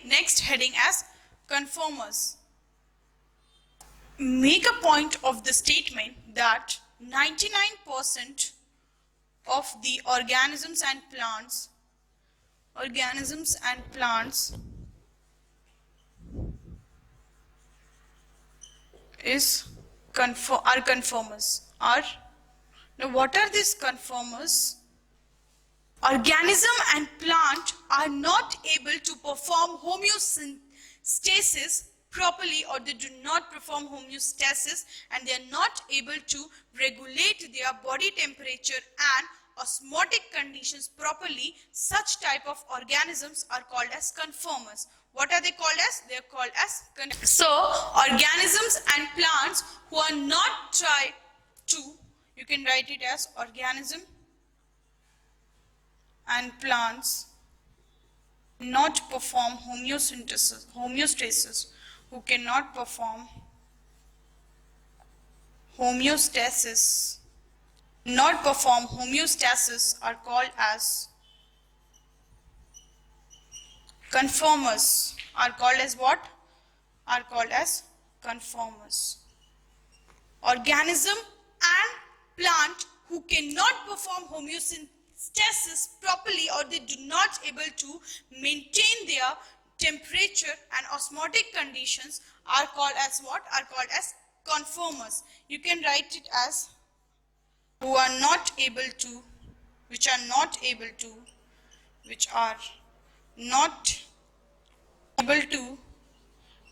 next heading as conformers. Make a point of the statement that 99% of the organisms and plants are conformers. Now what are these conformers? Organism and plant are not able to perform homeostasis properly, or they do not perform homeostasis, and they are not able to regulate their body temperature and osmotic conditions properly. Such type of organisms are called as conformers. What are they called as? They are called as conformers. So organisms and plants who are not try to, you can write it as organism and plants not perform homeostasis, who cannot perform homeostasis, are called as conformers. Are called as what? Are called as conformers. Organism and plant who cannot perform homeostasis properly, or they do not able to maintain their temperature and osmotic conditions, are called as what? Are called as conformers. You can write it as who are not able to, which are not able to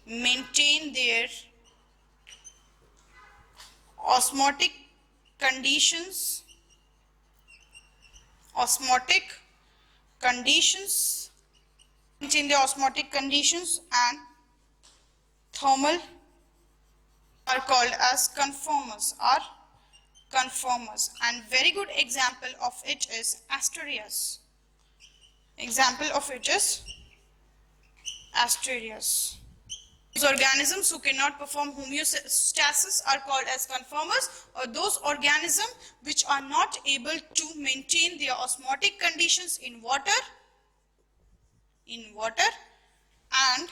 maintain their osmotic conditions maintain the osmotic conditions and thermal, are called as conformers. And very good example of it is Asterias. Those organisms who cannot perform homeostasis are called as conformers, or those organisms which are not able to maintain their osmotic conditions in water and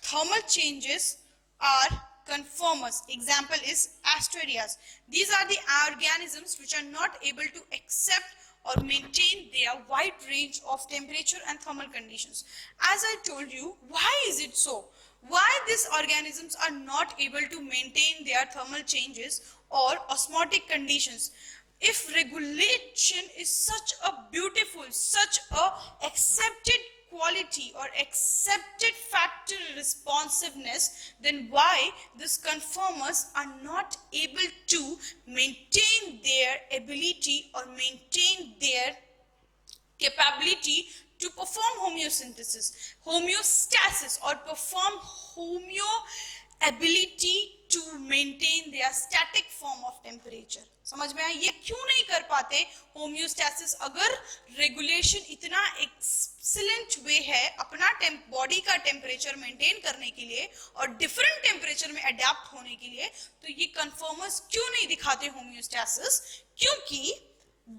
thermal changes are conformers. Example is Asterias. These are the organisms which are not able to accept or maintain their wide range of temperature and thermal conditions. As I told you, why is it so? Why these organisms are not able to maintain their thermal changes or osmotic conditions? If regulation is such a beautiful, such a accepted quality or accepted factor responsiveness, then why these conformers are not able to maintain their ability or maintain their capability to perform homeostasis or perform ability to maintain their static form of temperature? समझ में आया? ये क्यों नहीं कर पाते homeostasis? अगर regulation इतना एक्सीलेंट वे है अपना बॉडी का टेम्परेचर मेंटेन करने के लिए और डिफरेंट टेम्परेचर में अडेप्ट होने के लिए, तो ये कंफर्मर्स क्यों नहीं दिखाते होम्योस्टैसिस? क्योंकि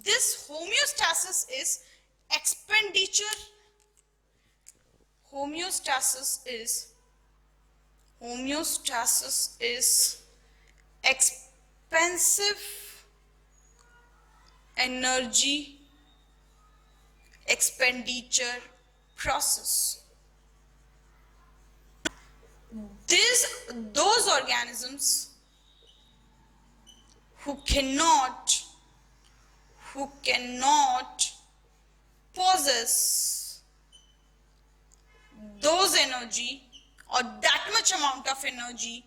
this homeostasis is expenditure. Homeostasis is expensive energy expenditure process. Those organisms who cannot possess those energy or that much amount of energy,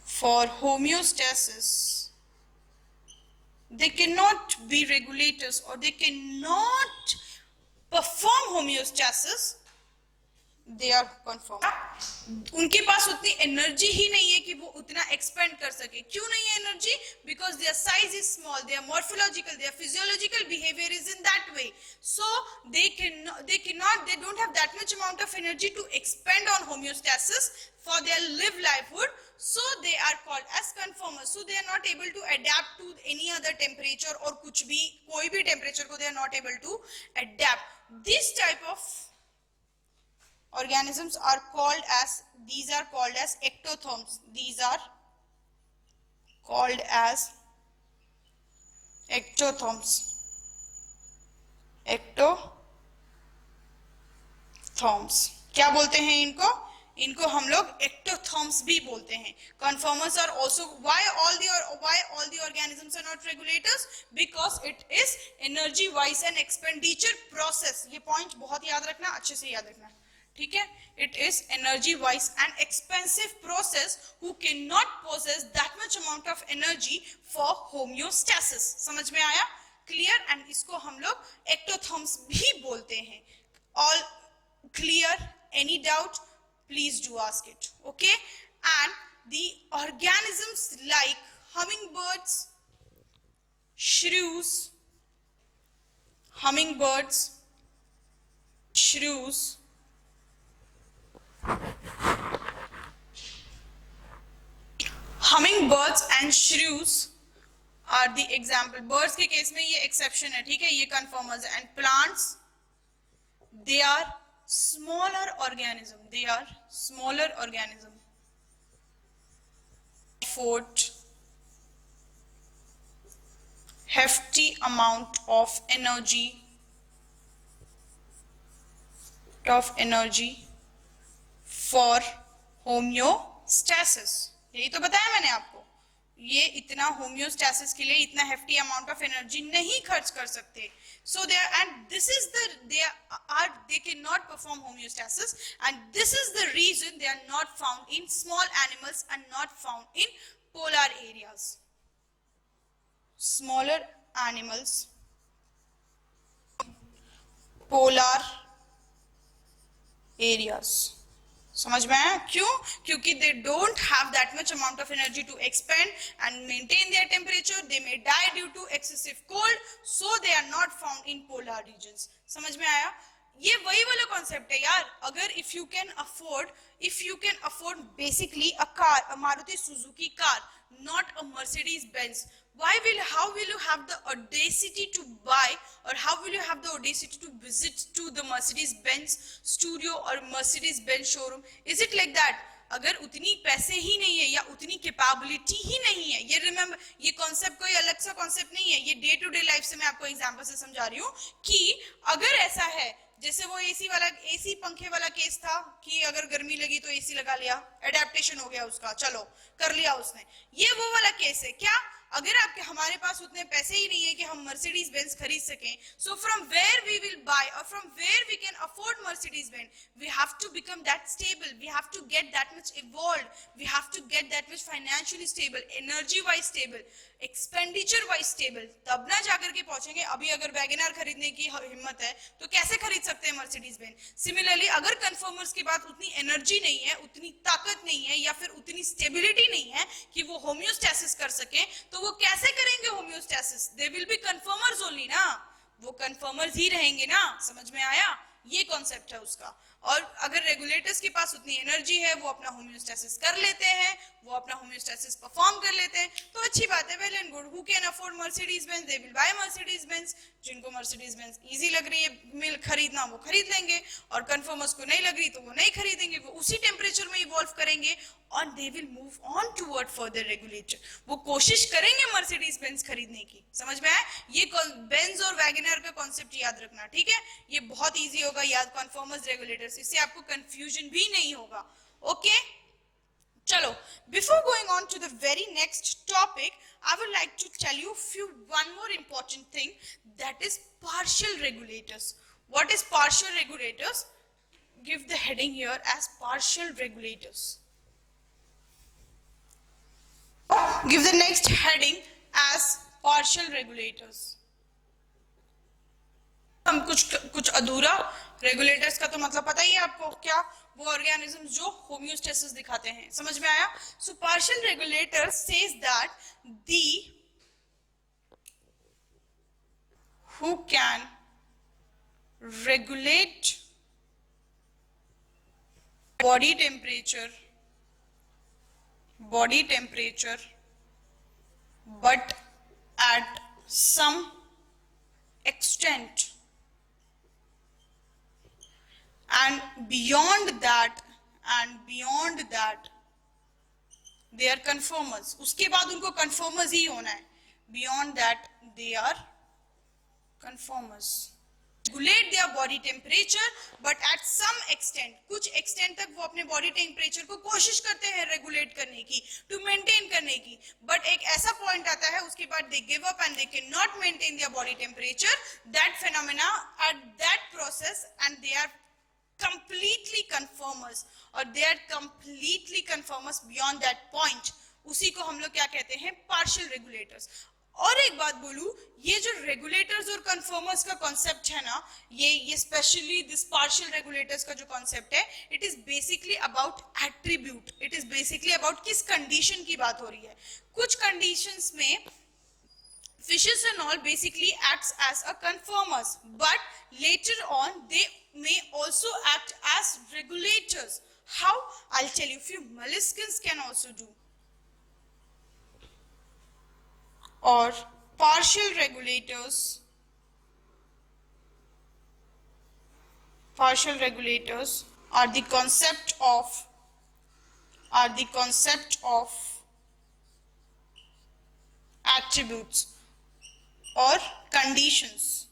for homeostasis, they cannot be regulators or they cannot perform homeostasis, they are conform. उनके पास उतनी energy ही नहीं है कि वो उतना expand कर सके। क्यों नहीं है energy? Because their size is small, their morphological, their physiological behaviour is in that way, so they don't have that much amount of energy to expend on homeostasis for their live livelihood, so they are called as conformers. So they are not able to adapt to any other temperature, और कुछ भी कोई भी temperature को they are not able to adapt. This type of organisms are called as, these are called as ectotherms. These are called as ectotherms. ectotherms क्या बोलते हैं इनको? इनको हम लोग ectotherms भी बोलते हैं. Conformers are also, why all the organisms are not regulators? Because it is energy wise and expenditure process. ये point बहुत याद रखना, अच्छे से याद रखना, ठीक है? It is energy wise and expensive process who cannot possess that much amount of energy for homeostasis. समझ में आया? Clear? And इसको हम लोग ectotherms भी बोलते हैं. All clear? Any doubt? Please do ask it. Okay? And the organisms like hummingbirds, shrews, hummingbirds and shrews are the example. Birds के केस में ये exception है, ठीक है? ये conformers है. And plants, they are smaller organism. Afford hefty amount of energy for homeostasis. यही तो बताया मैंने आपको. ये इतना होम्योस्टैसिस के लिए इतना hefty amount of energy नहीं खर्च कर सकते. So they cannot perform homeostasis, and this is the reason they are not found in small animals and not found in polar areas. Smaller animals, polar areas. समझ में आया? क्यों? क्योंकि they don't have that much amount of energy to expend and maintain their temperature. They may die due to excessive cold, so they are not found in polar regions. समझ में आया? ये वही वाला कॉन्सेप्ट है यार. अगर if you can afford basically a car, a Maruti Suzuki car, not a Mercedes Benz, how will you have the audacity to buy, or how will you have the audacity to visit to the Mercedes Benz studio or Mercedes Benz showroom? Is it like that? अगर उतनी पैसे ही नहीं है या उतनी capability ही नहीं है, ये रिमेम्बर, ये कॉन्सेप्ट कोई अलग सा कॉन्सेप्ट नहीं है, ये डे टू डे लाइफ से मैं आपको एग्जांपल से समझा रही हूँ कि अगर ऐसा है, जैसे वो एसी पंखे वाला केस था कि अगर गर्मी लगी तो एसी लगा लिया, एडेप्टेशन हो गया उसका, चलो कर लिया उसने, ये वो वाला केस है क्या? अगर आपके हमारे पास उतने पैसे ही नहीं है कि हम मर्सिडीज बेंज खरीद सकें, so from where we will buy और from where we can afford Mercedes Benz, we have to become that stable, we have to get that much evolved, we have to get that much financially stable, energy wise stable, expenditure wise stable, तब ना जाकर के पहुंचेंगे. अभी अगर WagonR खरीदने की हिम्मत है तो कैसे खरीद सकते हैं मर्सिडीज बेंज? सिमिलरली अगर कन्फर्मर्स के पास उतनी एनर्जी नहीं है, उतनी ताकत नहीं है, या फिर उतनी स्टेबिलिटी नहीं है कि वो होम्योस्टैसिस कर सके, तो वो कैसे करेंगे homeostasis? They will be conformers only ना, वो कन्फर्मर्स ही रहेंगे ना. समझ में आया? ये कॉन्सेप्ट है उसका. और अगर रेगुलेटर्स के पास उतनी एनर्जी है, वो अपना होम्योस्टैसिस कर लेते हैं, वो अपना होम्योस्टैसिस परफॉर्म कर लेते हैं, तो अच्छी बात है, well and good. Who can afford Mercedes Benz, they will buy Mercedes Benz. जिनको मर्सिडीज बेंज इजी लग रही है मिल खरीदना, वो खरीद लेंगे, और कन्फर्मर्स को नहीं लग रही तो वो नहीं खरीदेंगे, वो उसी टेम्परेचर में इवॉल्व करेंगे, और they will move on toward further regulator. वो कोशिश करेंगे मर्सिडीज बेंज खरीदने की. समझ में आया? ये बेंज और वैगनआर का कॉन्सेप्ट याद रखना, ठीक है? ये बहुत इजी होगा याद, कन्फर्मर्स, रेगुलेटर्स, इससे आपको कंफ्यूजन भी नहीं होगा. ओके, चलो, before going on to the very next topic, I would like to tell you one more important thing, that is partial regulators. What is partial regulators? Give the heading here as partial regulators. Give the next heading as partial regulators. हम कुछ अधूरा। Regulators का तो मतलब पता ही है आपको, क्या वो ऑर्गेनिज्म जो होम्योस्टेसिस दिखाते हैं। समझ में आया? So partial regulator says that the who can regulate body temperature but at some extent, and beyond that they are conformers. उसके बाद उनको conformers ही होना है. Beyond that they are conformers. Regulate their body temperature but at some extent, कुछ extent तक वो अपने body temperature को कोशिश करते हैं regulate करने की, to maintain करने की, but एक ऐसा point आता है उसके बाद they give up and they cannot maintain their body temperature. That phenomena at that process, and they are completely conformers, और they are completely conformers beyond that point. उसी को हम लोग क्या कहते हैं? partial regulators. और एक बात बोलूं, ये जो रेगुलेटर्स और कन्फर्मर्स का कॉन्सेप्ट है ना, ये स्पेशली दिस पार्शियल रेगुलेटर्स का जो कॉन्सेप्ट है, it is basically about attribute. It is basically about किस कंडीशन की बात हो रही है. कुछ कंडीशंस में fishes and all basically acts as a conformers, but later on they may also act as regulators. How? I'll tell you. Few molluscs can also do. Or partial regulators are the concept of attributes और conditions.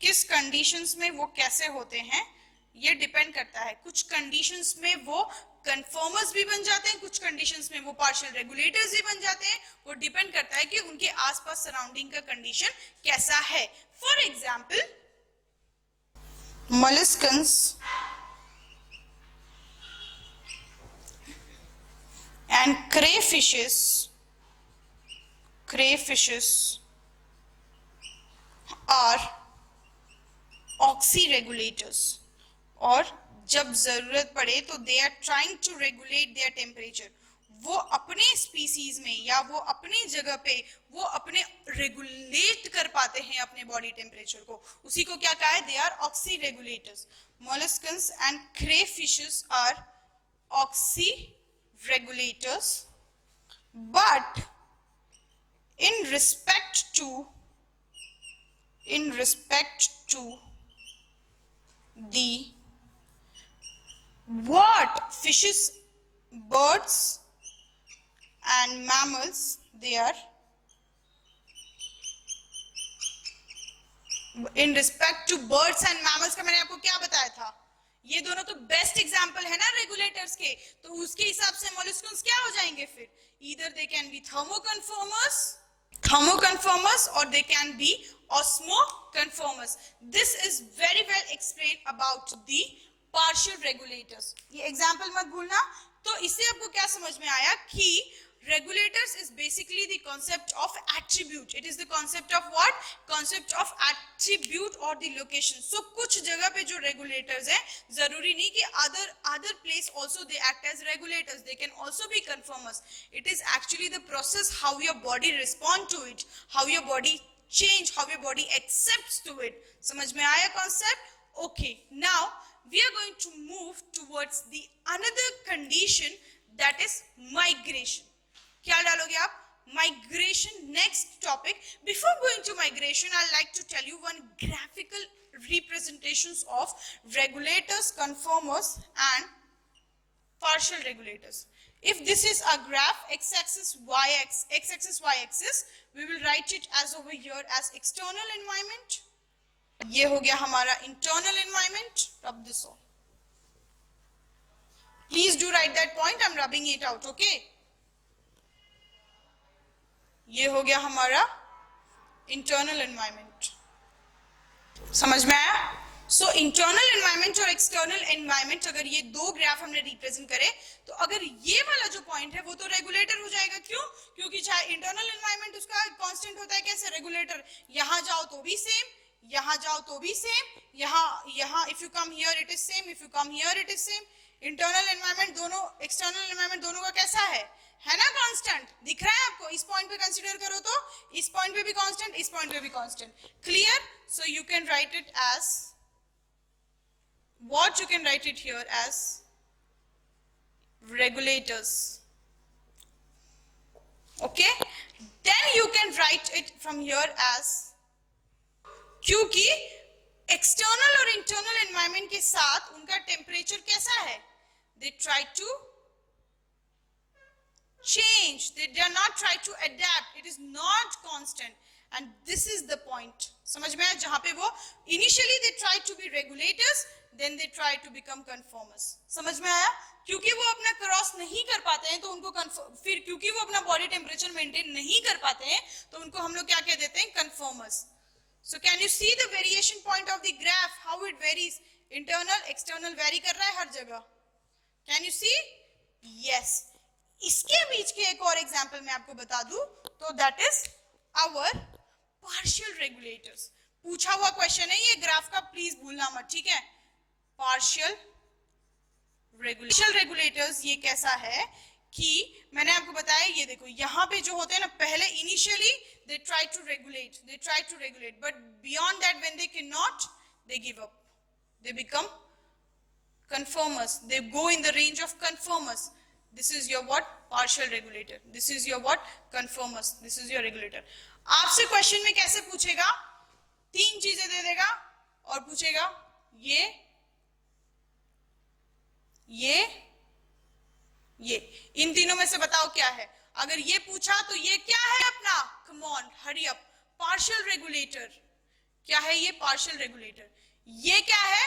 किस conditions में वो कैसे होते हैं ये depend करता है. कुछ conditions में वो कन्फर्मर्स भी बन जाते हैं, कुछ कंडीशंस में वो पार्शियल रेगुलेटर्स भी बन जाते हैं. वो डिपेंड करता है कि उनके आसपास सराउंडिंग का कंडीशन कैसा है. For example, molluscs and crayfishes are oxyregulators. और जब जरूरत पड़े तो they are trying to regulate their temperature. वो अपने स्पीसीज में या वो अपनी जगह पे वो अपने रेगुलेट कर पाते हैं अपने बॉडी टेम्परेचर को. उसी को क्या कहा है? They are oxy regulators. Molluscans and crayfishes are oxy regulators, but in respect to the what fishes, birds and mammals, they are in respect to birds and mammals का मैंने आपको क्या बताया था? ये दोनों तो बेस्ट एग्जांपल है ना रेगुलेटर्स के. तो उसके हिसाब से मोलस्कन्स क्या हो जाएंगे फिर? either they can be thermoconformers or they can be osmoconformers. This is very well explained about the partial regulators. ये एग्जांपल मत भूलना. तो इससे आपको क्या समझ में आया कि regulators is basically the concept of attribute. It is the concept of what? Concept of attribute or the location. So कुछ जगह पे जो regulators हैं, जरूरी नहीं कि other place also they act as regulators. They can also be conformers. It is actually the process how your body respond to it, how your body change, how your body accepts to it. समझ में आया concept? Okay. Now we are going to move towards the another condition, that is migration. क्या डालोगे आप? Migration, next topic. Before going to migration, I'd like to tell you one graphical representations of regulators, conformers and partial regulators. If this is a graph, x-axis, y-axis, we will write it as over here as external environment. ये हो गया हमारा internal environment. Rub this off. Please do write that point. I'm rubbing it out, okay? ये हो गया हमारा internal environment. समझ में आया? सो इंटरनल एनवायरनमेंट और एक्सटर्नल एनवायरनमेंट, अगर ये दो ग्राफ हमने रिप्रेजेंट करे तो अगर ये वाला जो पॉइंट है वो तो रेगुलेटर हो जाएगा. क्यों? क्योंकि चाहे इंटरनल एनवायरनमेंट उसका कांस्टेंट होता है कैसे रेगुलेटर, यहां जाओ तो भी सेम, यहाँ जाओ तो भी सेम, यहाँ if you come here it is same, if you come here it is same. Internal environment दोनों, एक्सटर्नल एनवायरमेंट दोनों का कैसा है ना कांस्टेंट. दिख रहा है आपको? इस पॉइंट पे कंसीडर करो तो इस पॉइंट पे भी कांस्टेंट, इस पॉइंट पे भी constant. Clear? So you can write it as what you can write it here as regulators. Okay, then you can write it from here as, क्योंकि एक्सटर्नल और इंटरनल एनवायरमेंट के साथ उनका टेम्परेचर कैसा है, they try to change, they do not try to adapt, it is not constant. And this is the point. समझ में आया? जहां पे वो initially they try to be regulators, then they try to become conformers. समझ में आया? क्योंकि वो अपना क्रॉस नहीं कर पाते हैं तो उनको फिर क्योंकि वो अपना बॉडी टेम्परेचर मेंटेन नहीं कर पाते हैं तो उनको हम लोग क्या कह देते हैं? Conformers. So can you see the variation point of the graph, how it varies? Internal, external vary कर रहा है हर जगह. Can you see? Yes. इसके बीच के एक और एग्जाम्पल मैं आपको बता दूं तो that is our partial regulators. पूछा हुआ क्वेश्चन है ये ग्राफ का, प्लीज भूलना मत, ठीक है? पार्शियल रेगुलेटर्स ये कैसा है कि मैंने आपको बताया, ये देखो यहाँ पे जो होते हैं ना, पहले initially they try to regulate, but beyond that when they can not, they give up, they become conformers, they go in the range of conformers. This is your what? Partial regulator. This is your what? Conformers. This is your regulator. आपसे question में कैसे पूछेगा? तीन चीजें दे देगा और पूछेगा ये इन तीनों में से बताओ क्या है. अगर ये पूछा तो ये क्या है अपना? Come on, hurry up. Partial regulator. क्या है ये? Partial regulator. ये क्या है?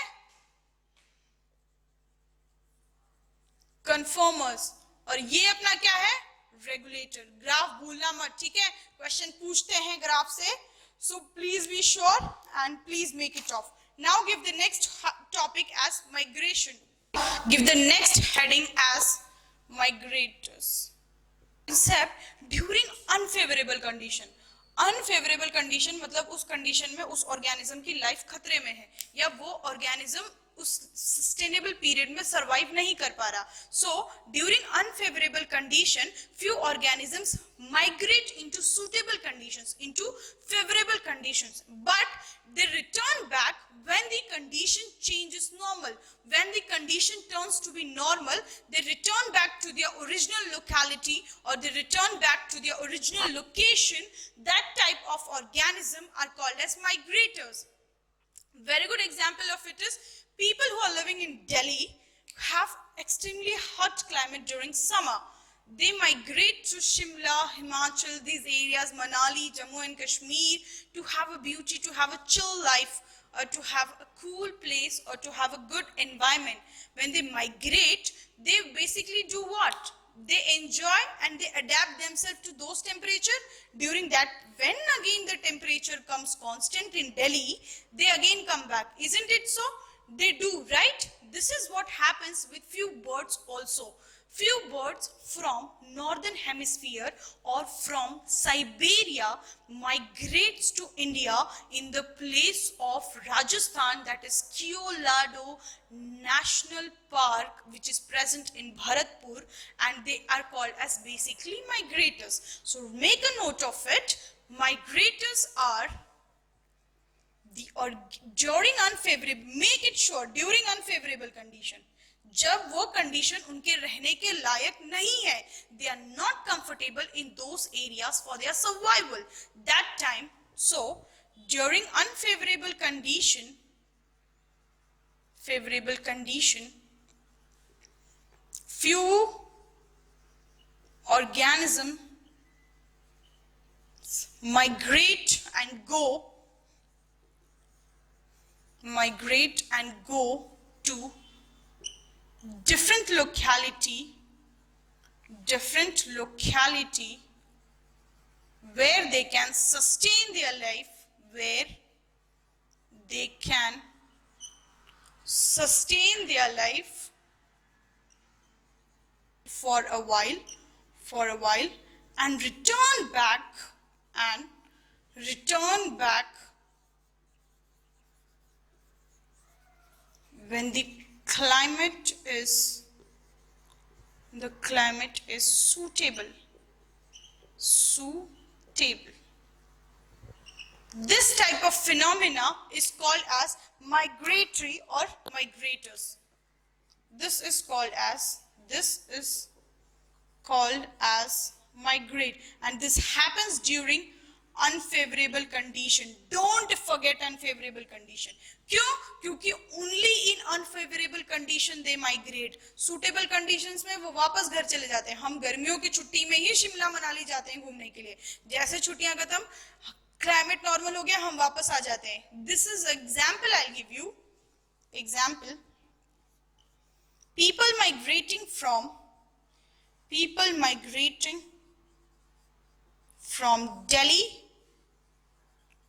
Conformers. और ये अपना क्या है? Regulator. ग्राफ भूलना मत, ठीक है? क्वेश्चन पूछते हैं ग्राफ से, so please be sure and please make it off. Now give the next topic as migration. Give the next heading as migrators. Concept during unfavorable condition. Unfavourable condition मतलब उस condition में उस organism की life खतरे में है या वो ऑर्गेनिज्म उस सस्टेनेबल पीरियड में सरवाइव नहीं कर पा रहा. So during unfavourable condition few organisms migrate into suitable conditions, into favourable conditions, but they return back when the condition changes normal. When the condition turns to be normal, they return back to their original locality or they return back to their original location. That type of organism are called as migrators. Very good example of it is people who are living in Delhi have extremely hot climate during summer. They migrate to Shimla, Himachal, these areas, Manali, Jammu and Kashmir, to have a beauty, to have a chill life, to have a cool place or to have a good environment. When they migrate, they basically do what? They enjoy and they adapt themselves to those temperature. During that, when again the temperature comes constant in Delhi, they again come back. Isn't it so? They do, right? This is what happens with few birds also. Few birds from northern hemisphere or from Siberia migrates to India in the place of Rajasthan, that is Keolado National Park, which is present in Bharatpur, and they are called as basically migrators. So make a note of it. Migrators are during unfavorable, make it sure, during unfavorable condition, जब वो condition उनके रहने के लायक नहीं है, they are not comfortable in those areas for their survival that time. So during unfavorable condition, few organisms migrate and go to different locality where they can sustain their life, for a while and return back when the climate is suitable. This type of phenomena is called as migratory or migrators. This is called as migrate, and this happens during unfavorable condition. Don't forget unfavorable condition. क्यों? क्योंकि only in unfavorable condition they migrate. Suitable conditions में वो वापस घर चले जाते हैं. हम गर्मियों की छुट्टी में ही शिमला मनाली जाते हैं घूमने के लिए. जैसे छुट्टियां खत्म, क्लाइमेट नॉर्मल हो गया, हम वापस आ जाते हैं. This is example I'll give you. Example: people migrating from Delhi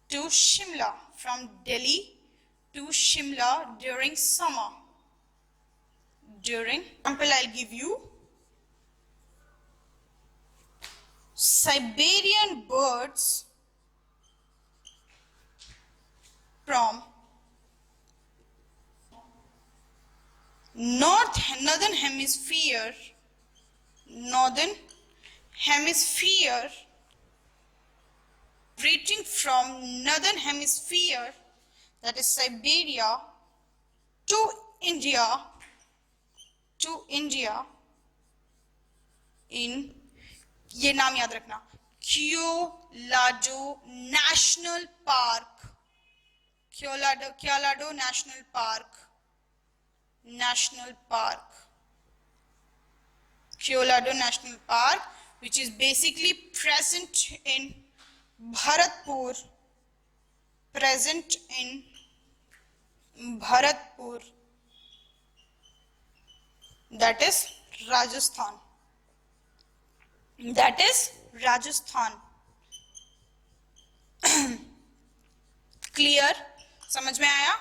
to Shimla, during summer. Example I'll give you: Siberian birds from northern hemisphere, migrating from northern hemisphere, that is Siberia, to India in, ये नाम याद रखना, Keolado National Park. Keolado National Park, which is basically present in Bharatpur, that is Rajasthan. Clear? समझ में आया?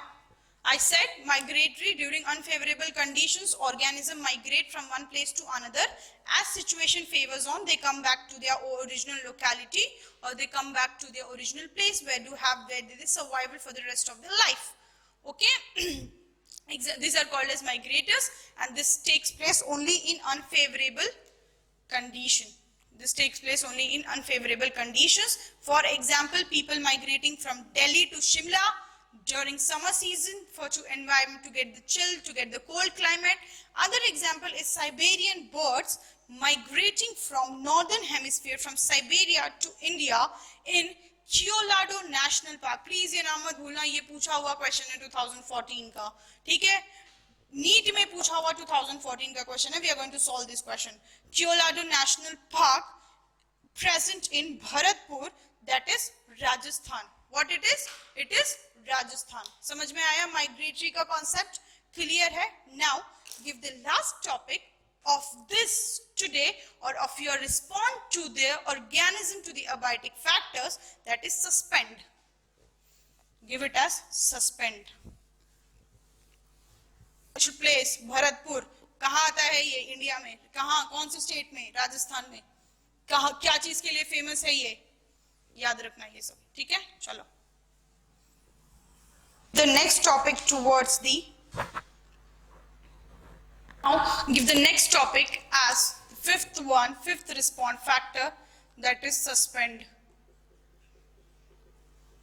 I said migratory. During unfavorable conditions, organisms migrate from one place to another. As situation favors on, they come back to their original locality, or they come back to their original place where they survival for the rest of their life. Okay? These are called as migrators, and this takes place only in unfavorable condition. For example, people migrating from Delhi to Shimla during summer season to environment, to get the chill, to get the cold climate. Other example is Siberian birds migrating from northern hemisphere, from Siberia to India in Keolado National Park. Please ये नाम मत भूलना, ये पूछा हुआ question है 2014 का, ठीक है? नीट में पूछा हुआ 2014 का क्वेश्चन है. We are going to solve this question. Keolado National Park, present in Bharatpur, that is Rajasthan. What it is? It is Rajasthan. समझ में आया migratory का concept? Clear है? Now give the last topic of this today, or of your response to the organism to the abiotic factors, that is suspend. Give it as suspend. Place Bharatpur कहाँ आता है ये India में? कहाँ, कौन से state में? राजस्थान में. कहाँ, क्या चीज के लिए फेमस है ये? याद रखना ये सब, ठीक है? चलो. The next topic towards the, now give the next topic as fifth response factor, that is suspend.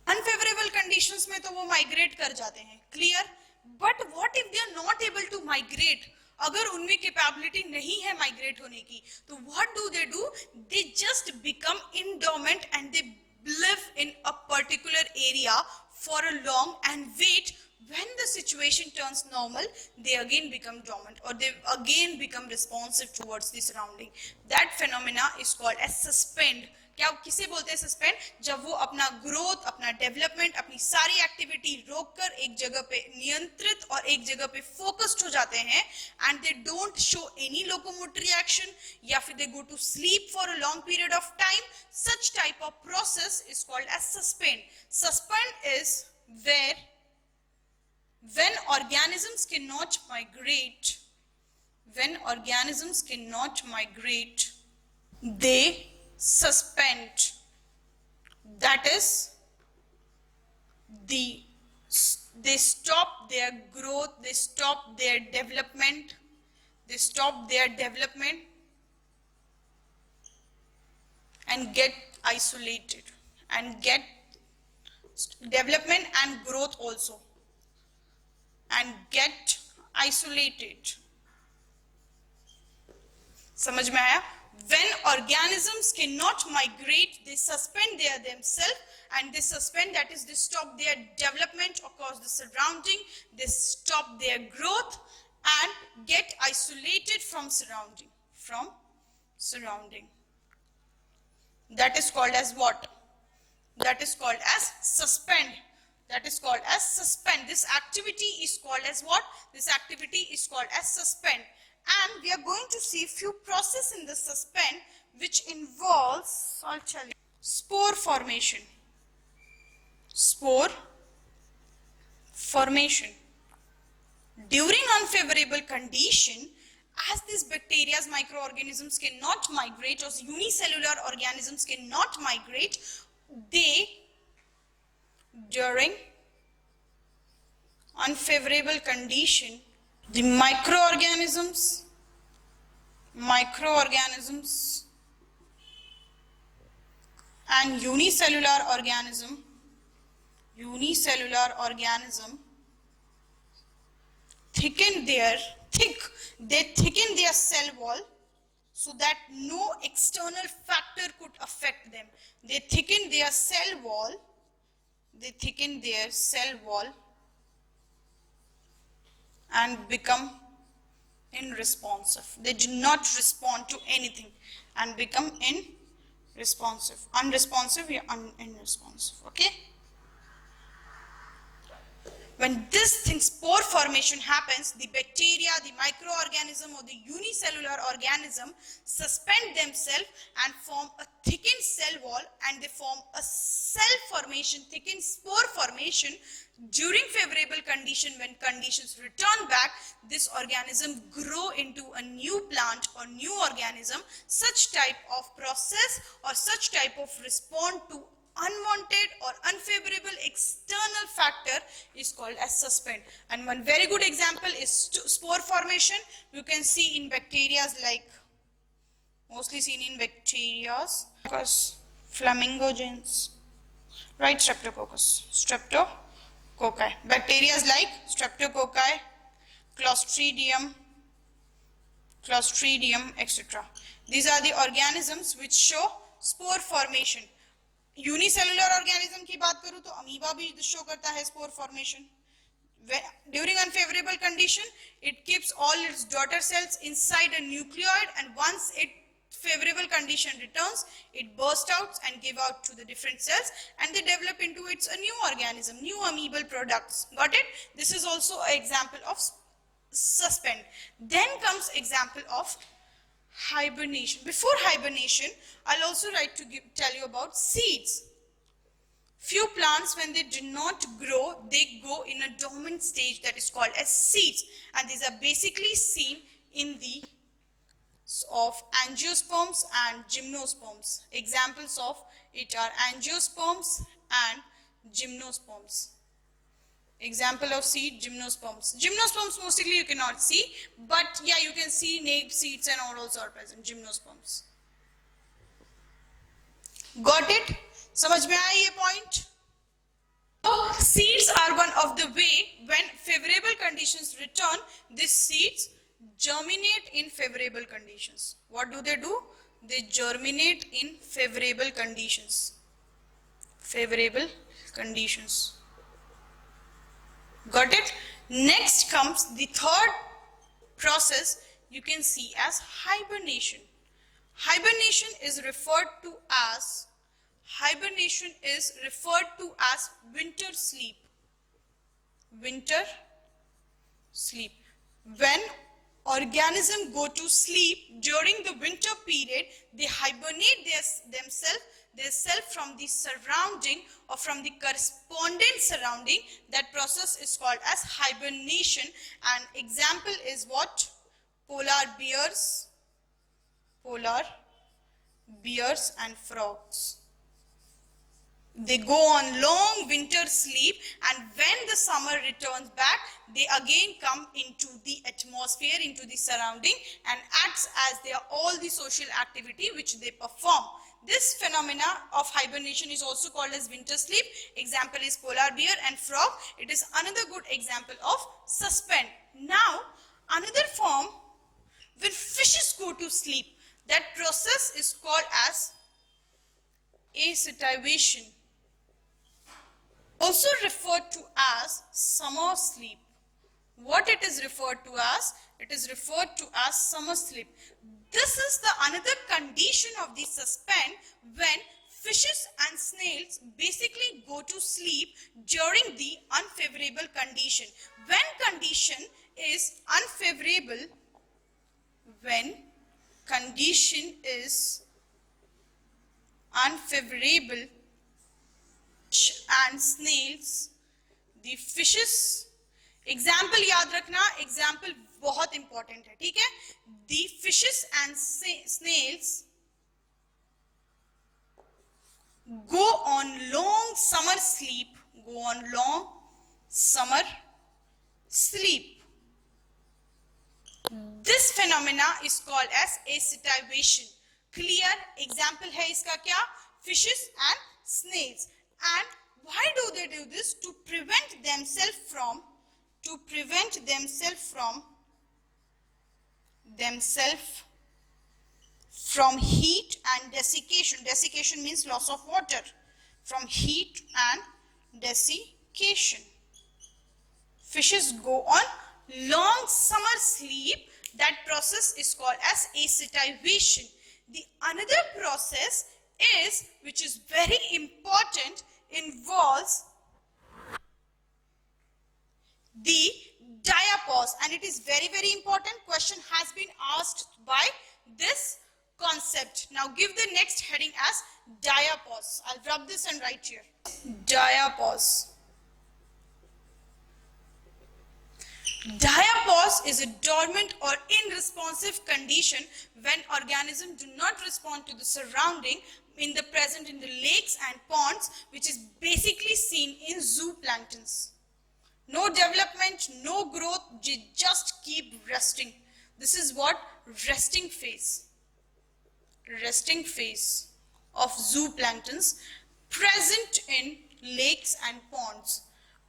Unfavorable conditions में तो वो migrate कर जाते हैं, clear? But what if they are not able to migrate? अगर उनमें कैपेबिलिटी नहीं है माइग्रेट होने की, तो what do? They just become endowment and they live in a particular area for a long and wait. When the situation turns normal, they again become dormant, or they again become responsive towards the surrounding. That phenomena is called as suspend. क्या किसे बोलते हैं suspend? जब वो अपना growth, अपना development, अपनी सारी एक्टिविटी रोककर एक जगह पे नियंत्रित और एक जगह पे फोकस्ड हो जाते हैं, and they don't show any locomotory action, या फिर they go to sleep for a long period of time. Such type of process is called as suspend. Suspend is where when organisms cannot migrate, they suspend. That is the they stop their growth, they stop their development, and get isolated, and get development and growth also, and get isolated. समझ में आया? When organisms cannot migrate, they suspend their themselves, and they suspend, that is, they stop their development across the surrounding, they stop their growth and get isolated from surrounding. That is called as what? That is called as suspend. That is called as suspend. This activity is called as what? This activity is called as suspend. And we are going to see few processes in the suspend which involves, I'll tell you, spore formation. Spore formation. During unfavorable condition, as these bacteria, microorganisms cannot migrate, or unicellular organisms cannot migrate, they, during unfavorable condition, the microorganisms and unicellular organism thicken their cell wall so that no external factor could affect them. They thicken their cell wall and become unresponsive. They do not respond to anything and become unresponsive. Unresponsive, unresponsive. Okay? When this thing, spore formation happens, the bacteria, the microorganism, or the unicellular organism suspend themselves and form a thickened cell wall, and they form a cell formation, thickened spore formation. During favorable condition, when conditions return back, this organism grow into a new plant or new organism. Such type of process or such type of response to unwanted or unfavorable external factor is called as suspend. And one very good example is spore formation. You can see in bacteria, like mostly seen in bacteria, flamingogens, right? Streptococci, bacteria like Streptococci, Clostridium, etc. These are the organisms which show spore formation. Unicellular organism की बात करूं तो amoeba भी show करता है spore formation. During unfavorable condition, it keeps all its daughter cells inside a nucleoid, and once favorable condition returns, it bursts out and give out to the different cells, and they develop into its a new organism, new amoebal products. Got it? This is also an example of suspend. Then comes example of hibernation. Before hibernation, I'll also like to tell you about seeds. Few plants, when they do not grow, they go in a dormant stage, that is called as seeds, and these are basically seen in the of angiosperms and gymnosperms. Examples of it are angiosperms and gymnosperms. Example of seed, gymnosperms. Gymnosperms mostly you cannot see, but yeah, you can see nape seeds and all also are present. Gymnosperms. Got it? समझ में आया ये point? So, seeds are one of the way when favorable conditions return, these seeds germinate in favorable conditions. What do? They germinate in favorable conditions. Favorable conditions. Got it? Next comes the third process you can see as hibernation. Hibernation is referred to as winter sleep. Winter sleep. When organisms go to sleep during the winter period, they hibernate themselves from the surrounding or from the correspondent surrounding. That process is called as hibernation. An example is what? Polar bears and frogs. They go on long winter sleep, and when the summer returns back, they again come into the atmosphere, into the surrounding, and acts as their all the social activity which they perform. This phenomena of hibernation is also called as winter sleep. Example is polar bear and frog. It is another good example of suspend. Now, another form when fishes go to sleep, that process is called as acetylation, also referred to as summer sleep. What it is referred to as? It is referred to as summer sleep. This is the another condition of the suspend when fishes and snails basically go to sleep during the unfavorable condition. When condition is unfavorable, when condition is unfavorable, fish and snails, the fishes, example याद रखना, example बहुत important है, ठीक है. The fishes and snails go on long summer sleep, go on long summer sleep. This phenomena is called as acetylation. Clear? Example है इसका क्या? Fishes and snails. And why do they do this? To prevent themselves from heat and desiccation. Desiccation means loss of water. From heat and desiccation. Fishes go on long summer sleep. That process is called as acetylation. The another process is, which is very important, involves the diapause, and it is very, very important. Question has been asked by this concept. Now give the next heading as diapause. I'll rub this and write here. Diapause. Diapause is a dormant or unresponsive condition when organisms do not respond to the surrounding in the present in the lakes and ponds, which is basically seen in zooplanktons. No development, no growth, they just keep resting. This is what resting phase. Resting phase of zooplanktons present in lakes and ponds.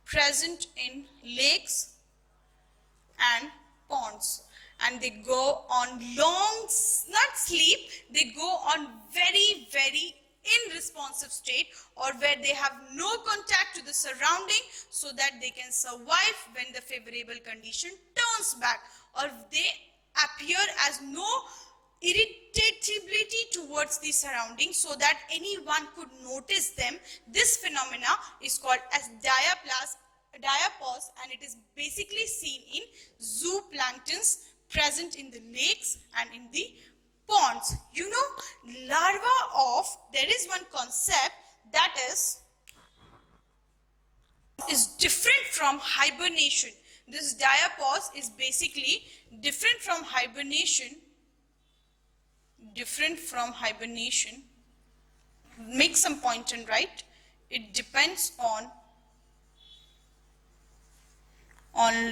Present in lakes and ponds, and they go on long, not sleep, they go on very, very unresponsive state, or where they have no contact to the surrounding, so that they can survive when the favorable condition turns back, or they appear as no irritability towards the surroundings, so that anyone could notice them. This phenomena is called as diapause, and it is basically seen in zooplanktons present in the lakes and in the ponds. You know, larva of, there is one concept that is different from hibernation. This diapause is basically different from hibernation. Different from hibernation. Make some point and write. It depends on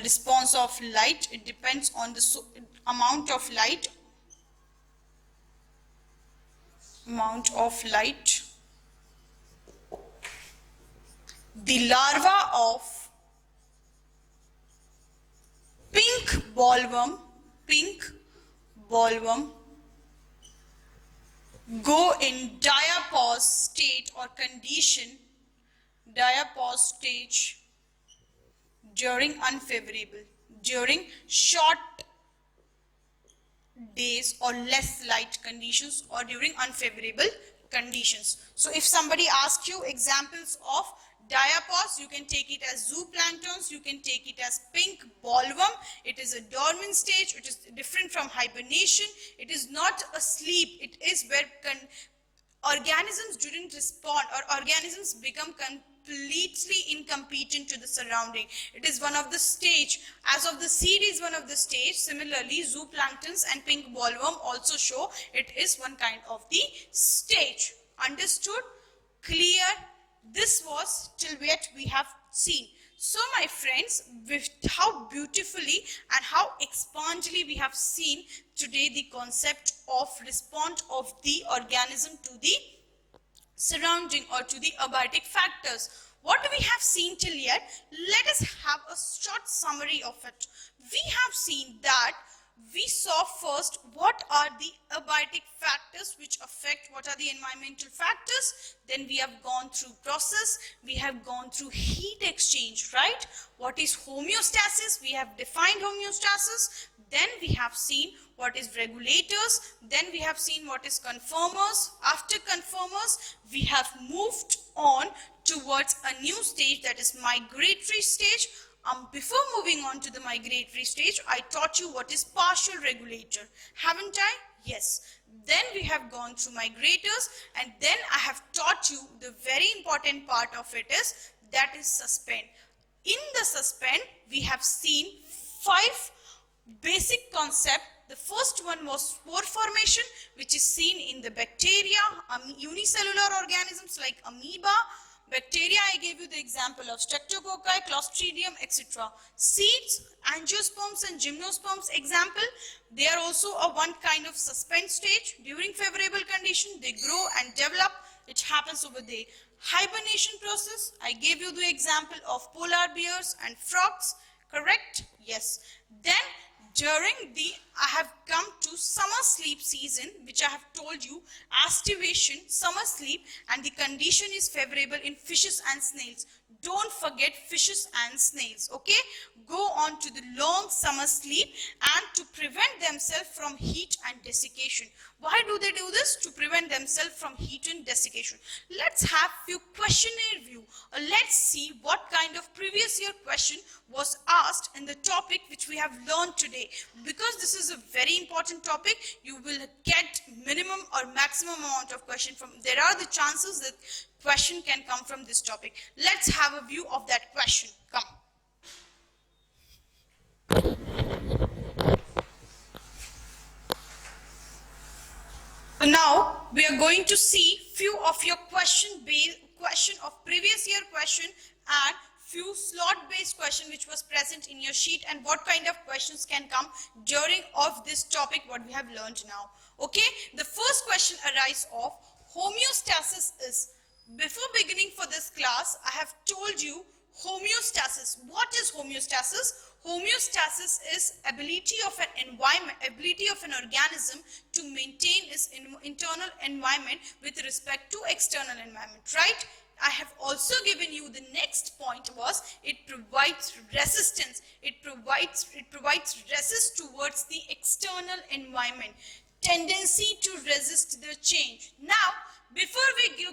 response of light. It depends on the amount of light. The larva of pink bollworm go in diapause state or condition, diapause stage, during short days or less light conditions, or during unfavorable conditions. So if somebody asks you examples of diapause, you can take it as zooplanktons, you can take it as pink bollworm. It is a dormant stage, it is different from hibernation. It is not a sleep, it is where organisms didn't respond, or organisms become completely incompetent to the surrounding. It is one of the stage. As of the seed is one of the stage, similarly zooplanktons and pink bollworm also show it is one kind of the stage. Understood? Clear? This was till what we have seen. So my friends, with how beautifully and how expandingly we have seen today the concept of response of the organism to the surrounding or to the abiotic factors. What we have seen till yet? Let us have a short summary of it. We have seen that we saw first what are the abiotic factors which affect what are the environmental factors. Then we have gone through process, we have gone through heat exchange, right? What is homeostasis? We have defined homeostasis. Then we have seen what is regulators. Then we have seen what is conformers. After conformers, we have moved on towards a new stage, that is migratory stage. Before moving on to the migratory stage, I taught you what is partial regulator, haven't I? Yes. Then we have gone through migrators, and then I have taught you the very important part of it is, that is suspend. In the suspend, we have seen 5 basic concept. The first one was spore formation, which is seen in the bacteria, unicellular organisms like amoeba. Bacteria, I gave you the example of Streptococci, Clostridium, etc. Seeds, angiosperms and gymnosperms example, they are also a one kind of suspend stage. During favorable condition, they grow and develop. It happens over the hibernation process. I gave you the example of polar bears and frogs, correct? Yes. Then during the, I have come to summer sleep season, which I have told you, aestivation, summer sleep, and the condition is favorable in fishes and snails. Don't forget fishes and snails, okay? Go on to the long summer sleep and to prevent themselves from heat and desiccation. Why do they do this? To prevent themselves from heat and desiccation. Let's have few questionnaire view. Let's see what kind of previous year question was asked in the topic which we have learned today. Because this is a very important topic, you will get minimum or maximum amount of question from, there are the chances that question can come from this topic. Let's have a view of that question. Come. So now we are going to see few of your question of previous year question and few slot based question which was present in your sheet, and what kind of questions can come during of this topic what we have learned now. Okay, the first question arises of homeostasis is, before beginning for this class I have told you homeostasis. What is homeostasis? Homeostasis is ability of an environment, ability of an organism to maintain its internal environment with respect to external environment, right? I have also given you the next point was it provides resistance. It provides resist towards the external environment. Tendency to resist the change. Now, before we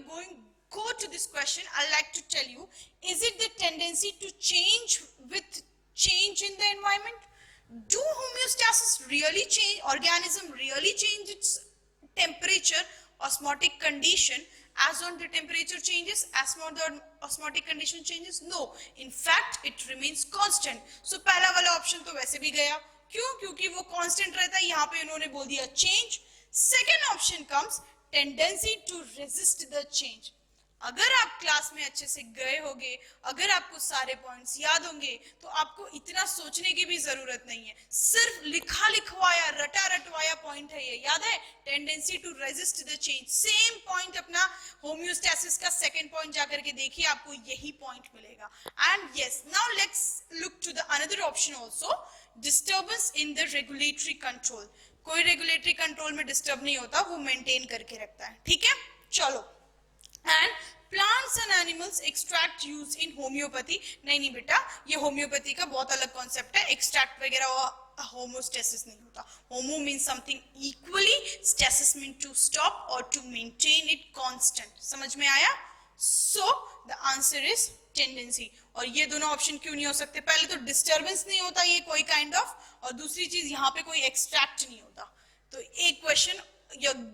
go to this question, I'd like to tell you, is it the tendency to change with change in the environment? Do homeostasis really change, organism really change its temperature, osmotic condition as on the temperature changes, as more the osmotic condition changes? No, in fact it remains constant. So पहला वाला option तो वैसे भी गया, क्यों? क्योंकि वो constant रहता है, यहाँ पे उन्होंने बोल दिया change. Second option comes tendency to resist the change. अगर आप क्लास में अच्छे से गए होंगे, अगर आपको सारे पॉइंट्स याद होंगे, तो आपको इतना सोचने की भी जरूरत नहीं है, सिर्फ लिखा लिखवाया रटा रटवाया पॉइंट है ये, याद है? Tendency to resist the change. Same point अपना होम्योस्टैसिस का सेकंड पॉइंट जाकर के देखिए, आपको यही पॉइंट मिलेगा. And yes, now let's look to the another option also, disturbance in the regulatory control. कोई रेगुलेटरी कंट्रोल में डिस्टर्ब नहीं होता, वो मेंटेन करके रखता है. ठीक है, चलो. And plants and animals extract used in homeopathy. नहीं बेटा, ये होम्योपैथी का बहुत अलग कॉन्सेप्ट है. एक्सट्रैक्ट वगैरह होमोस्टेसिस नहीं होता. Homo means something equally, stasis mean to stop और टू मेंटेन इट कांस्टेंट. समझ में आया? So the answer is tendency. और ये दोनों ऑप्शन क्यों नहीं हो सकते? पहले तो डिस्टर्बेंस नहीं होता ये कोई काइंड ऑफ, और दूसरी चीज यहाँ पे कोई एक्सट्रैक्ट नहीं होता. तो एक question,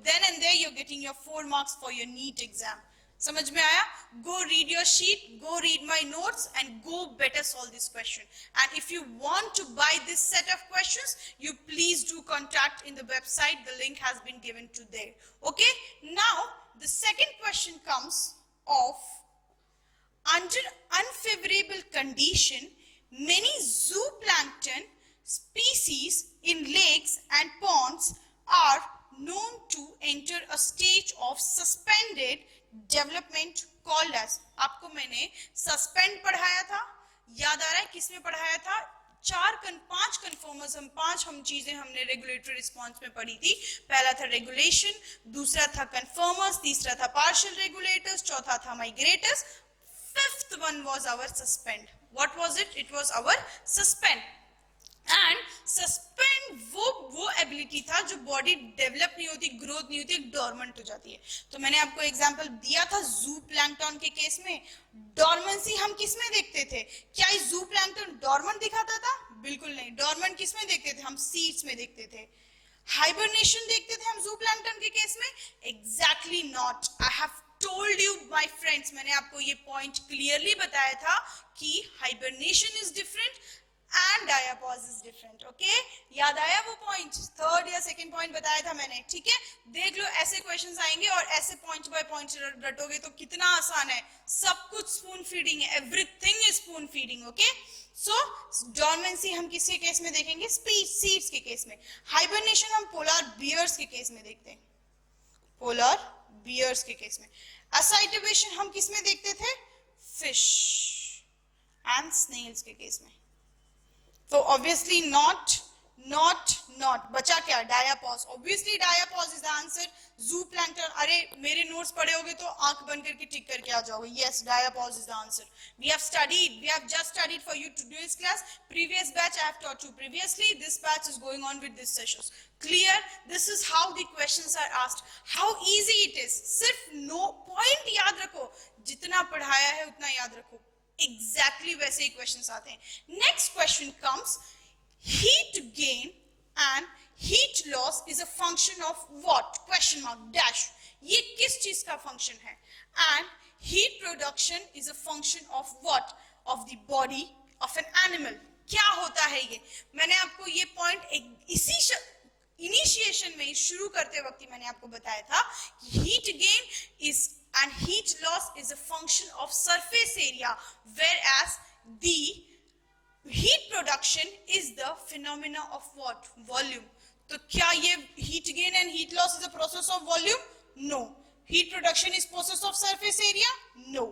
then and there you're getting your 4 marks for your NEET exam. समझ में आया? Go read your sheet, go read my notes and go better solve this question. And if you want to buy this set of questions, you please do contact in the website. The link has been given to there. Okay? Now, the second question comes of Under unfavorable condition, many zooplankton species in lakes and ponds are known to enter a stage of suspended development called as. आपको मैंने suspend पढ़ाया था, याद आ रहा है किसमें पढ़ाया था? पांच कन्फॉर्मर्स, हम चीजें हमने रेगुलेटरी रिस्पॉन्स में पढ़ी थी. पहला था रेगुलेशन, दूसरा था कन्फर्मर्स, तीसरा था पार्शियल रेगुलेटर्स, चौथा था माइग्रेटर्स, fifth one was our suspend. What was it? It was our suspend. And suspend वो एबिलिटी था जो बॉडी डेवलप नहीं होती, ग्रोथ नहीं होती, डॉर्मेंट हो जाती है. तो मैंने आपको एग्जांपल दिया था जू प्लैंकटन के केस में. डॉर्मेंसी हम किस में देखते थे? क्या इस जू प्लैंकटन डॉर्मेंट दिखाता था? बिल्कुल नहीं. डॉर्मेंट किस में देखते थे? हम सीड्स में देखते थे. हाइबरनेशन देखते थे हम जू प्लैंकटन के केस में? Exactly not. I have told you my friends, मैंने आपको ये पॉइंट क्लियरली बताया था कि hibernation is different and diapause is different. Okay, याद आया वो पॉइंट? थर्ड या सेकंड पॉइंट बताया था मैंने. ठीक है, देख लो ऐसे क्वेश्चंस आएंगे और ऐसे पॉइंट बाय पॉइंट रटोगे तो कितना आसान है. सब कुछ स्पून फीडिंग है, everything is spoon feeding. Okay, so dormancy हम किसके केस में देखेंगे? सीड्स के केस में. हाइबरनेशन हम पोलर बियर्स के केस में देखते हैं, पोलर बियर्स के केस में. असाइटिवेशन हम किस में देखते थे? फिश एंड स्नेल्स के केस में. तो ऑब्वियसली नॉट बचा क्या? Diapause. Obviously diapause is the answer. Zooplankton, अरे मेरे नोट्स पढ़े होगे तो आंख बंद करके टिक करके आ जाओगे. Yes, diapause is the answer. We have just studied for you today's class. Previous batch I have taught you previously. This batch is going on with this sessions. Clear? This is how the questions are asked. How easy it is. सिर्फ no point याद रखो, जितना पढ़ाया है उतना याद रखो. Exactly वैसे ही क्वेश्चंस आते हैं. Next question comes, heat gain and heat loss is a function of what? Question mark dash. ये किस चीज का फंक्शन है? And heat production is a function of what? Of the body of an animal. क्या होता है ये? मैंने आपको ये पॉइंट इसी इनिशिएशन में शुरू करते वक्त ही मैंने आपको बताया था कि heat gain is and heat loss is a function of surface area, whereas the heat production is the phenomena of what? Volume. तो क्या ये heat gain and heat loss is a process of volume? No. Heat production is process of surface area? No.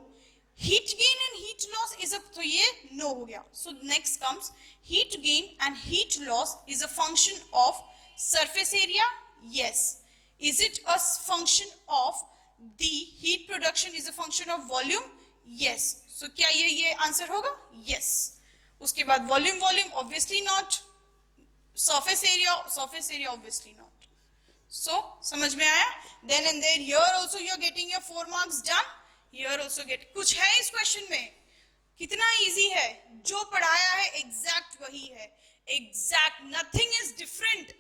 Heat gain and heat loss is a, तो ये no हो गया. So next comes heat gain and heat loss is a function of surface area? Yes. Is it a function of the heat production is a function of volume? Yes. So क्या ये answer होगा? Yes. उसके बाद volume obviously not. Surface area obviously not. So समझ में आया? Then and there here also you are getting your 4 marks done. Here also get. कुछ है इस क्वेश्चन में? कितना इजी है, जो पढ़ाया है एग्जैक्ट वही है. Exact, nothing is different.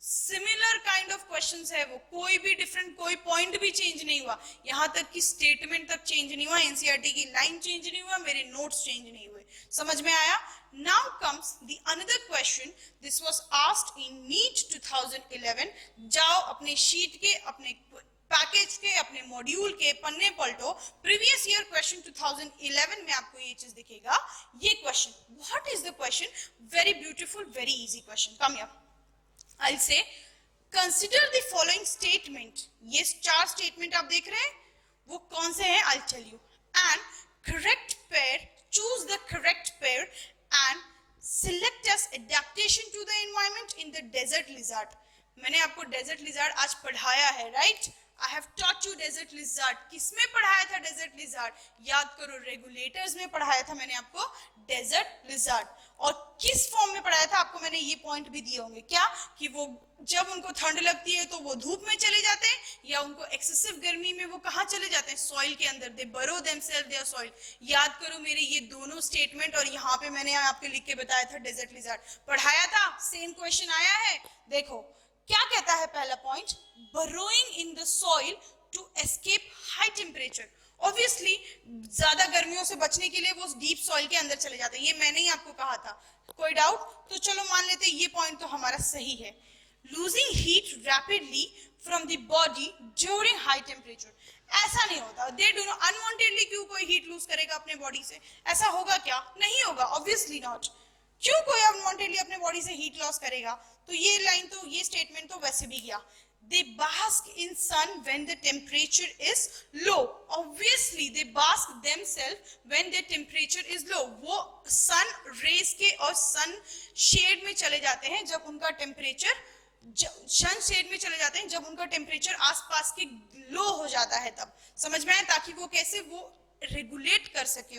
Similar kind of questions है वो, कोई भी डिफरेंट, कोई पॉइंट भी चेंज नहीं हुआ, यहां तक कि स्टेटमेंट तक चेंज नहीं हुआ, एनसीईआरटी की लाइन चेंज नहीं हुआ, मेरे नोट्स चेंज नहीं हुए. समझ में आया? Now comes the another question. This was asked in NEET 2011. जाओ अपने शीट के, अपने पैकेज के, अपने मॉड्यूल के पन्ने पलटो. प्रीवियस ईयर क्वेश्चन 2011 में आपको ये चीज दिखेगा. ये question, what is the question? Very beautiful, very easy question. Come here. I'll say, consider the following statement. ये 4 स्टेटमेंट आप देख रहे हैं, वो कौन से हैं? I'll tell you. And correct pair, choose the correct pair and select as adaptation to the environment in the desert lizard. मैंने आपको desert lizard आज पढ़ाया है, right? I have taught you desert lizard. किसमें पढ़ाया था desert lizard? याद करो, रेगुलेटर्स में पढ़ाया था मैंने आपको desert lizard. और किस फॉर्म में पढ़ाया था आपको? मैंने ये पॉइंट भी दिए होंगे. क्या कि वो जब उनको ठंड लगती है तो वो धूप में चले जाते हैं, या उनको एक्सेसिव गर्मी में वो कहाँ चले जाते हैं? सॉइल के अंदर. दे बरो देमसेल्फ देयर सॉइल. याद करो मेरे ये दोनों स्टेटमेंट, और यहाँ पे मैंने आपके लिख के बताया था डेजर्ट लिजार्ड पढ़ाया था. सेम क्वेश्चन आया है. देखो क्या कहता है पहला point? Burrowing in the soil to escape high temperature. Obviously ज्यादा गर्मियों से बचने के लिए वो डीप सॉइल के अंदर चले जाते हैं. ये मैंने ही आपको कहा था. कोई डाउट? तो चलो मान लेते ये पॉइंट तो हमारा सही है. losing heat rapidly from the body during high temperature. ऐसा नहीं होता. They do not unwantedly क्यों कोई heat lose करेगा अपने body से? ऐसा होगा क्या? नहीं होगा. Obviously not. क्यों कोई अनवांटेडली अपने बॉडी से हीट लॉस करेगा? तो ये लाइन तो ये स्टेटमेंट तो वैसे भी गया. They bask in sun when the temperature is low. Obviously they bask themselves when their temperature is low. वो sun rays के और sun shade में चले जाते हैं जब उनका टेम्परेचर सन शेड में चले जाते हैं जब उनका टेम्परेचर आसपास के लो हो जाता है. तब समझ में आए, ताकि वो कैसे वो रेगुलेट कर सके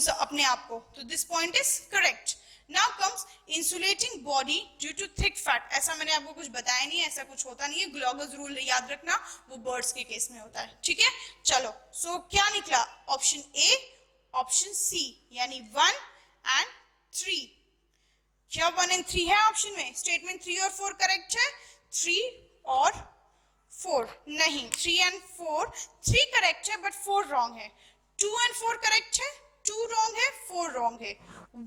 अपने आप को. तो this point is correct. Now comes insulating body due to thick fat. ऐसा मैंने आपको कुछ बताया नहीं है, ऐसा कुछ होता नहीं है. ग्लॉगर्स रूल याद रखना, वो बर्ड्स के केस में होता है. ठीक है, चलो. सो क्या निकला? ऑप्शन ए, ऑप्शन सी, यानी 1 एंड 3. क्या 1 एंड 3 है ऑप्शन में? स्टेटमेंट 3 और 4 करेक्ट है? 3 और 4 नहीं. 3 एंड 4, 3 करेक्ट है बट 4 रॉन्ग है. 2 एंड 4 करेक्ट है, 2 रॉन्ग है, 4 रॉन्ग है.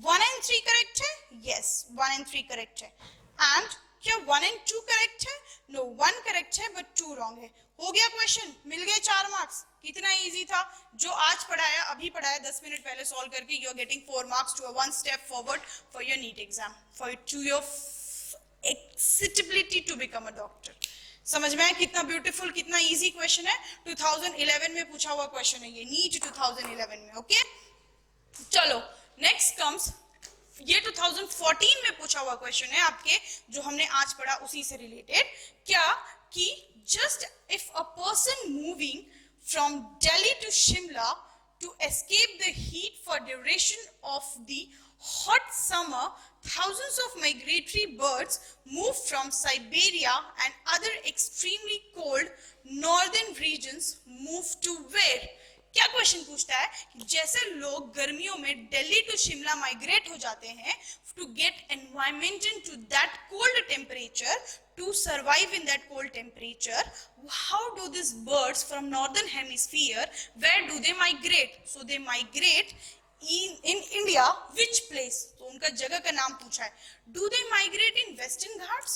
1 एंड 3 करेक्ट है? यस, 1 एंड 3 करेक्ट है. एंड क्या 1 एंड 2 करेक्ट है? नो, 1 करेक्ट है बट 2 रॉन्ग है. हो गया क्वेश्चन, मिल गए 4 मार्क्स. कितना इजी था. जो आज पढ़ाया, अभी पढ़ाया 10 मिनट पहले सॉल्व करके, you are getting 4 marks to a 1 step forward for your NEET exam, for to your acceptability to become a doctor. समझ में आया कितना ब्यूटीफुल, कितना इजी क्वेश्चन है. 2011 में पूछा हुआ क्वेश्चन है ये, नीट 2011 में. ओके, चलो नेक्स्ट कम्स, ये 2014 में पूछा हुआ क्वेश्चन है आपके, जो हमने आज पढ़ा उसी से रिलेटेड. क्या कि just if a person moving from Delhi to Shimla to escape the heat for duration of the hot summer, thousands of migratory birds move from Siberia and other extremely cold northern regions move to where? क्या question पूछता है कि जैसे लोग गर्मियों में Delhi to Shimla migrate हो जाते हैं to get environment in to that cold temperature, to survive in that cold temperature, how do this birds from northern hemisphere, where do they migrate? So they migrate in India, which place? तो उनका जगह का नाम पूछा है. Do they migrate in Western Ghats?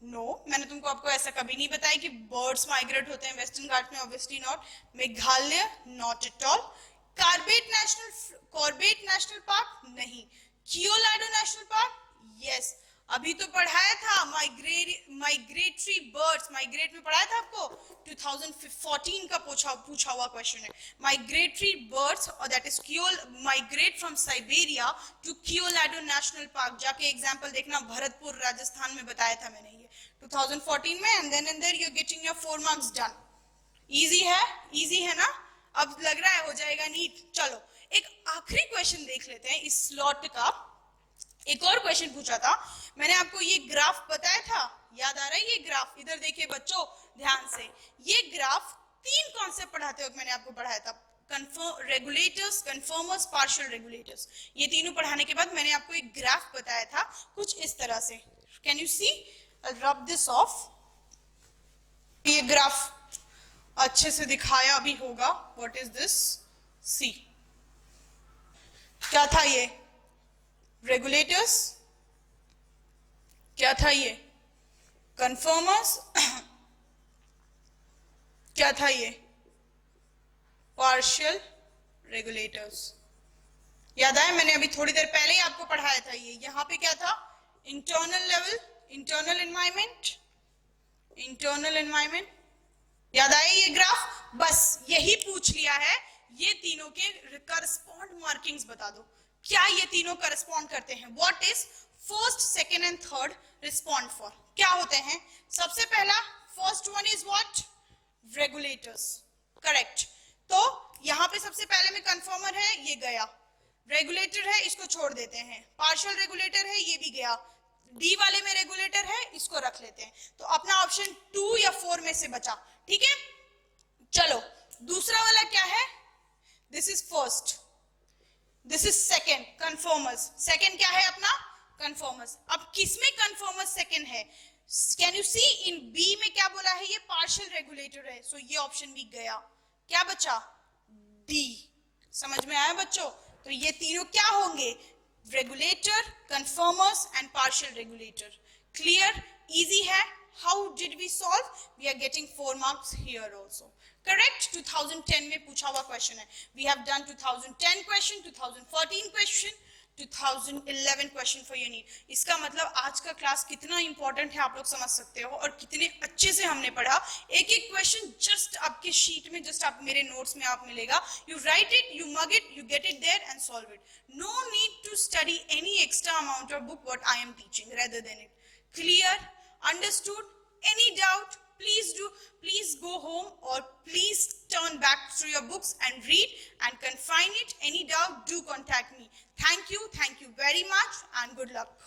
No, मैंने तुमको आपको ऐसा कभी नहीं बताया कि बर्ड्स माइग्रेट होते हैं वेस्टर्न घाट में. Obviously not. Meghalaya, not at all. Corbett national park नहीं. Keoladeo national park, yes. अभी तो पढ़ाया था माइग्रेटरी बर्ड्स, माइग्रेट में पढ़ाया था आपको. 2014 का पूछा हुआ क्वेश्चन है. माइग्रेटरी बर्ड्स और that is migrate from Siberia to Keoladeo national park. जाके एग्जांपल देखना, भरतपुर राजस्थान में बताया था मैंने ये 2014 में. And then you are getting your 4 marks done. Easy है, इजी है ना. अब लग रहा है हो जाएगा नीट. चलो एक आखिरी क्वेश्चन देख लेते हैं इस स्लॉट का. एक और क्वेश्चन पूछा था मैंने आपको, ये ग्राफ बताया था, याद आ रहा है? ये ग्राफ इधर देखिए बच्चों ध्यान से. ये ग्राफ 3 कॉन्सेप्ट पढ़ाते वक्त मैंने आपको पढ़ाया था. Regulators, conformers, partial regulators. ये तीनों पढ़ाने के बाद मैंने आपको एक ग्राफ बताया था कुछ इस तरह से. Can you see? Rub this of. ये ग्राफ अच्छे से दिखाया भी होगा. What is this? सी. क्या था ये? रेगुलेटर्स. क्या था ये? कन्फर्मर्स. क्या था ये? Partial regulators. याद आया? मैंने अभी थोड़ी देर पहले ही आपको पढ़ाया था ये. यहां पे क्या था? Internal level, internal environment, internal environment. याद आया ये ग्राफ? बस यही पूछ लिया है. ये तीनों के करस्पॉन्ड मार्किंग्स बता दो. क्या ये तीनों करस्पॉन्ड करते हैं? What is first, second and third respond for? क्या होते हैं? सबसे पहला, first one is what? Regulators. Correct. तो यहां पे सबसे पहले में कन्फर्मर है, ये गया. रेगुलेटर है, इसको छोड़ देते हैं. पार्शियल रेगुलेटर है, ये भी गया. डी वाले में रेगुलेटर है, इसको रख लेते हैं. तो अपना ऑप्शन 2 या 4 में से बचा. ठीक है, चलो दूसरा वाला क्या है? This is first, this is second. Conformers. Second क्या है अपना? कन्फर्मर्स. अब किसमें कन्फर्मर्स सेकेंड है? Can you see in B में क्या बोला है? ये पार्शियल रेगुलेटर है. सो ये ऑप्शन भी गया. क्या बचा? डी. समझ में आया बच्चों? तो ये तीनों क्या होंगे? Regulator, conformers and partial regulator. Clear? easy है. How did we solve? We are getting 4 marks here also. Correct? 2010 में पूछा हुआ question है. We have done 2010 question, 2014 question, 2011 question for your need. इसका मतलब आज का क्लास कितना इंपॉर्टेंट है आप लोग समझ सकते हो, और कितने अच्छे से हमने पढ़ा. एक एक क्वेश्चन जस्ट आपके शीट में, जस्ट आप मेरे नोट्स में आप मिलेगा. You write it, you mug it, you get it there and solve it. No need to study any extra amount of book what I am teaching rather than it. Clear? Understood? Any doubt? Please go home or please turn back through your books and read and confine it. Any doubt, do contact me. Thank you very much and good luck.